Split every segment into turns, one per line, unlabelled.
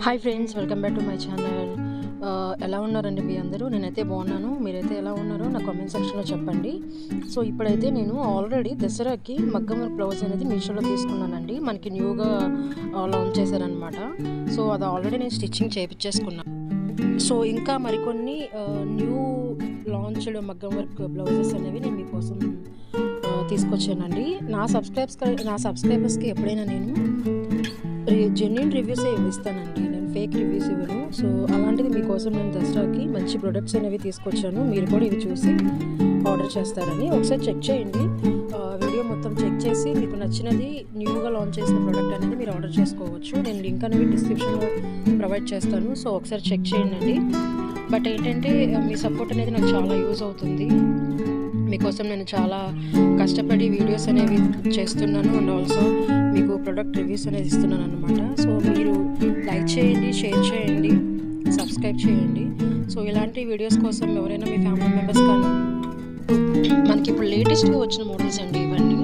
Hi friends, welcome back to my channel. ఎలా ఉన్నారండి మీ అందరూ? నేనైతే బాగున్నాను. మీరైతే ఎలా ఉన్నారో నా కామెంట్ సెక్షన్లో చెప్పండి. సో ఇప్పుడైతే నేను ఆల్రెడీ దసరాకి మగ్గం వర్క్ బ్లౌజ్ అనేది మీషోలో తీసుకున్నానండి. మనకి న్యూగా లాంచ్ చేశారనమాట. సో అది ఆల్రెడీ నేను స్టిచ్చింగ్ చేయించేసుకున్నాను. సో ఇంకా మరికొన్ని న్యూ లాంచ్డ్ మగ్గం వర్క్ బ్లౌజెస్ అనేవి నేను మీకోసం తీసుకొచ్చానండి. నా సబ్స్క్రైబర్స్కి ఎప్పుడైనా నేను జెన్యూన్ రివ్యూసే ఇస్తానండి, నేను ఫేక్ రివ్యూస్ ఇవ్వను. సో అలాంటిది మీకోసం నేను దసరాకి మంచి ప్రొడక్ట్స్ అనేవి తీసుకొచ్చాను. మీరు కూడా ఇవి చూసి ఆర్డర్ చేస్తారని ఒకసారి చెక్ చేయండి. వీడియో మొత్తం చెక్ చేసి మీకు నచ్చినది న్యూగా లాంచ్ చేసిన ప్రోడక్ట్ అనేది మీరు ఆర్డర్ చేసుకోవచ్చు. నేను లింక్ అనేవి డిస్క్రిప్షన్లో ప్రొవైడ్ చేస్తాను. సో ఒకసారి చెక్ చేయండి. బట్ ఏంటంటే మీ సపోర్ట్ అనేది నాకు చాలా యూజ్ అవుతుంది. మీకోసం నేను చాలా కష్టపడి వీడియోస్ అనేవి చేస్తున్నాను అండ్ ఆల్సో మీకు ప్రొడక్ట్ రివ్యూస్ అనేది ఇస్తున్నాను అనమాట. సో మీరు లైక్ చేయండి, షేర్ చేయండి, సబ్స్క్రైబ్ చేయండి. సో ఇలాంటి వీడియోస్ కోసం ఎవరైనా మీ ఫ్యామిలీ మెంబర్స్ కానీ, మనకి ఇప్పుడు లేటెస్ట్గా వచ్చిన మోడల్స్ అండి ఇవన్నీ,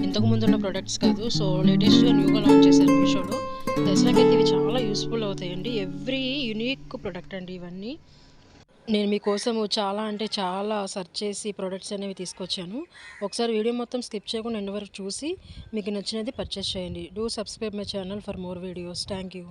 ఇంతకుముందు ఉన్న ప్రొడక్ట్స్ కాదు. సో లేటెస్ట్గా న్యూగా లాంచ్ చేశారు మీషోలో. దసరాకైతే ఇవి చాలా యూస్ఫుల్ అవుతాయండి. ఎవ్రీ యూనిక్ ప్రొడక్ట్ అండి ఇవన్నీ. నేను మీకోసము చాలా సెర్చ్ చేసి ప్రొడక్ట్స్ అనేవి తీసుకొచ్చాను. ఒకసారి వీడియో మొత్తం స్కిప్ చేయకుండా ఎండ్ వరకు చూసి మీకు నచ్చినది పర్చేస్ చేయండి. Do subscribe my channel for more videos. Thank you.